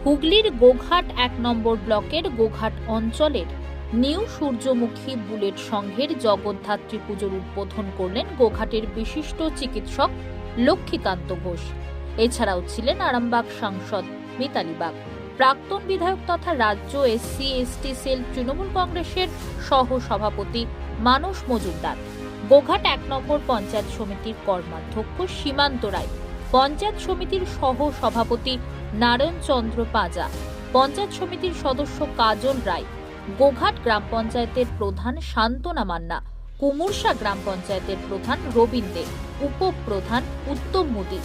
হুগলির গোঘাট ১ নম্বর ব্লকের গোঘাট অঞ্চলের নিউ সূর্যমুখী বুলেট সংঘের জগদ্ধাত্রী পুজোর উদ্বোধন করলেন গোঘাটের বিশিষ্ট চিকিৎসক লক্ষ্মীকান্ত ঘোষ। এছাড়াও ছিলেন আরামবাগ সাংসদ মিতালি বাগ, প্রাক্তন বিধায়ক তথা রাজ্য SC/ST সেল তৃণমূল কংগ্রেসের সহ সভাপতি মানস মজুমদার, গোঘাট ১ নম্বর পঞ্চায়েত সমিতির কর্মাধ্যক্ষ সীমান্ত রায়, পঞ্চায়েত সমিতির সহ সভাপতি নারায়ণ চন্দ্র পাজা, পঞ্চায়েত সমিতির সদস্য কাজল রায়, গোঘাট গ্রাম পঞ্চায়েতের প্রধান শান্তনা মান্না, কুমুরসা গ্রাম পঞ্চায়েতের প্রধান রবীন দে, উপপ্রধান উত্তম মোদী,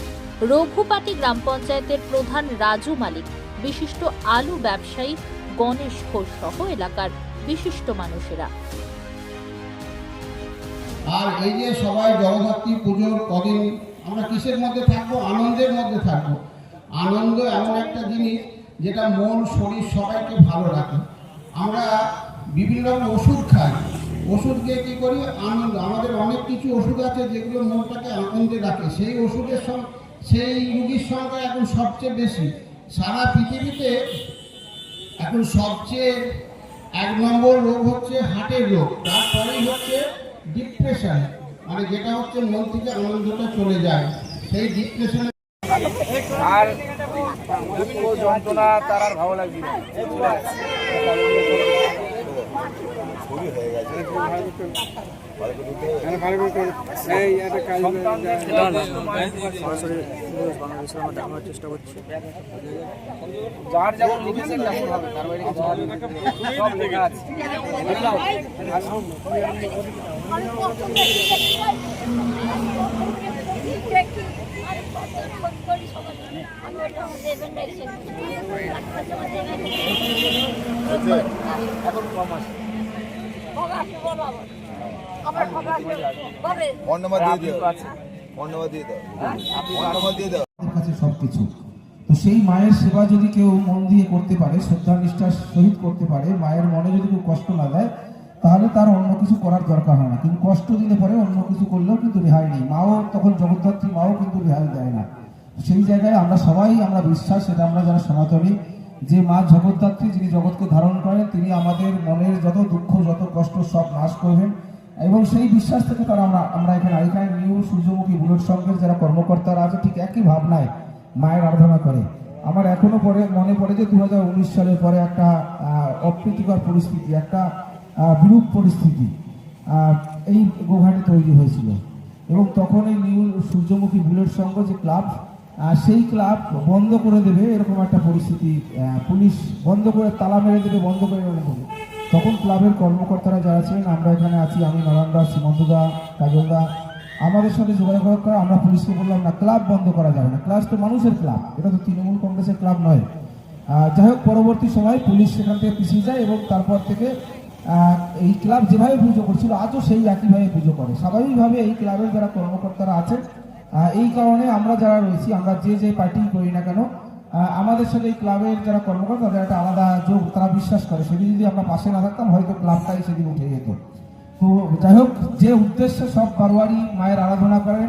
রঘুপাটি গ্রাম পঞ্চায়েতের প্রধান রাজু মালিক, বিশিষ্ট আলু ব্যবসায়ী গণেশ ঘোষ সহ এলাকার বিশিষ্ট মানুষেরা। আর এই যে সবাই জগদ্ধাত্রী পুজোর কদিন আমরা কিসের মধ্যে থাকবো? আনন্দের মধ্যে থাকবো। আনন্দ এমন একটা জিনিস যেটা মন শরীর সবাইকে ভালো রাখে। আমরা বিভিন্ন রকম ওষুধ খাই, ওষুধ খেয়ে কী করি? আনন্দ। আমাদের অনেক কিছু ওষুধ আছে যেগুলো মনটাকে আনন্দে রাখে। সেই ওষুধের সেই রুগীর সংখ্যা এখন সবচেয়ে বেশি সারা পৃথিবীতে। এখন সবচেয়ে ১ নম্বর রোগ হচ্ছে হার্টের রোগ, তারপরেই হচ্ছে ডিপ্রেশন, মানে যেটা হচ্ছে মন থেকে আনন্দটা চলে যায়, সেই ডিপ্রেশনে আর দুঃখ যন্ত্রণা তার আর ভালো লাগবে না। যার যেমন লিখেছেন তেমন হবে, তার বাইরে কিছু হবে না। সব লেখা আছে। এখন কম আছে। সবকিছু তো সেই মায়ের সেবা যদি কেউ মন দিয়ে করতে পারে, শ্রদ্ধা নিষ্ঠার সহিত করতে পারে, মায়ের মনে যদি কেউ কষ্ট না দেয়, তাহলে তার অন্য কিছু করার দরকার হয় না। কিন্তু কষ্ট দিলে পরে অন্য কিছু করলেও কিন্তু রেহাই নেই। মাও তখন জগদ্ধাত্রী মাও কিন্তু রেহাই দেয় না। সেই জায়গায় আমরা সবাই বিশ্বাস, সেটা আমরা যারা সনাতনী, যে মা জগদ্ধাত্রী যিনি জগৎকে ধারণ করেন, তিনি আমাদের মনের যত দুঃখ যত কষ্ট সব নাশ করবেন। এবং সেই বিশ্বাস থেকে তারা আমরা এখানে নিউ সূর্যমুখী বুলেট সংঘের যারা কর্মকর্তারা আছে, ঠিক একই ভাবনায় মায়ের আরাধনা করে। আমার এখনো মনে পড়ে যে 2019 সালের পরে একটা অপ্রীতিকর পরিস্থিতি, একটা বিরূপ পরিস্থিতি এই গোঘাটে তৈরি হয়েছিল। এবং তখন এই নিউ সূর্যমুখী বুলেট সংঘ যে ক্লাব, সেই ক্লাব বন্ধ করে দেবে এরকম একটা পরিস্থিতি, পুলিশ বন্ধ করে তালা মেরে দেবে, বন্ধ করে দেবে। তখন ক্লাবের কর্মকর্তারা যারা ছিলেন, আমরা এখানে আছি, আমি নারায়ণদা, সীমন্তদা, কাজলদা, আমাদের সাথে যোগাযোগ করে আমরা পুলিশকে বললাম না, ক্লাব বন্ধ করা যাবে না, ক্লাব তো মানুষের ক্লাব, এটা তো তৃণমূল কংগ্রেসের ক্লাব নয়। যাই হোক, পরবর্তী সময় পুলিশ সেখান থেকে পিছিয়ে যায় এবং তারপর থেকে এই ক্লাব যেভাবে পুজো করছিল আজও সেই একইভাবে পুজো করে। স্বাভাবিকভাবে এই ক্লাবের যারা কর্মকর্তারা আছেন, এই কারণে আমরা যারা রয়েছি, আমরা যে পার্টি করি না কেন, আমাদের সাথে এই ক্লাবের যারা কর্মকর্তা তাদের একটা আলাদা যোগ, তারা বিশ্বাস করে। সেদিন যদি আমরা পাশে না থাকতাম হয়তো ক্লাবটাই সেদিন উঠে যেত। তো যাই হোক, যে উদ্দেশ্যে সব বারোয়ারি মায়ের আরাধনা করেন,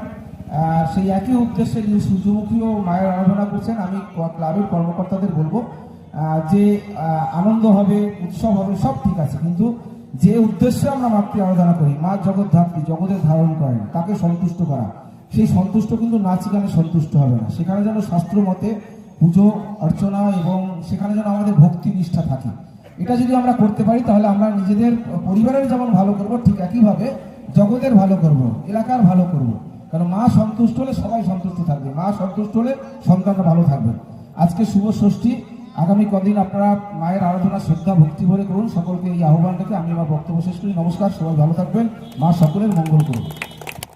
সেই একই উদ্দেশ্যে নিউ সূর্যমুখীও মায়ের আরাধনা করছেন। আমি ক্লাবের কর্মকর্তাদের বলবো যে আনন্দ হবে, উৎসব হবে, সব ঠিক আছে, কিন্তু যে উদ্দেশ্যে আমরা মাতৃ আরাধনা করি, মা জগদ্ধাত্রী জগতের ধারণ করেন, তাকে সন্তুষ্ট করা, সেই সন্তুষ্ট কিন্তু নাচ গানে সন্তুষ্ট হবে না। সেখানে যেন শাস্ত্র মতে পুজো অর্চনা এবং সেখানে যেন আমাদের ভক্তি নিষ্ঠা থাকে। এটা যদি আমরা করতে পারি তাহলে আমরা নিজেদের পরিবারের যেমন ভালো করব, ঠিক একইভাবে জগতের ভালো করব, এলাকার ভালো করব। কারণ মা সন্তুষ্ট হলে সবাই সন্তুষ্ট থাকবে, মা সন্তুষ্ট হলে সন্তানরা ভালো থাকবে। আজকে শুভ ষষ্ঠী, আগামী কদিন আপনারা মায়ের আরাধনা শ্রদ্ধা ভক্তি ভরে করুন। সকলকে এই আহ্বান থেকে আমি আমার বক্তব্য শেষ করি। নমস্কার, সবাই ভালো থাকবেন, মা সকলের মঙ্গল করুন।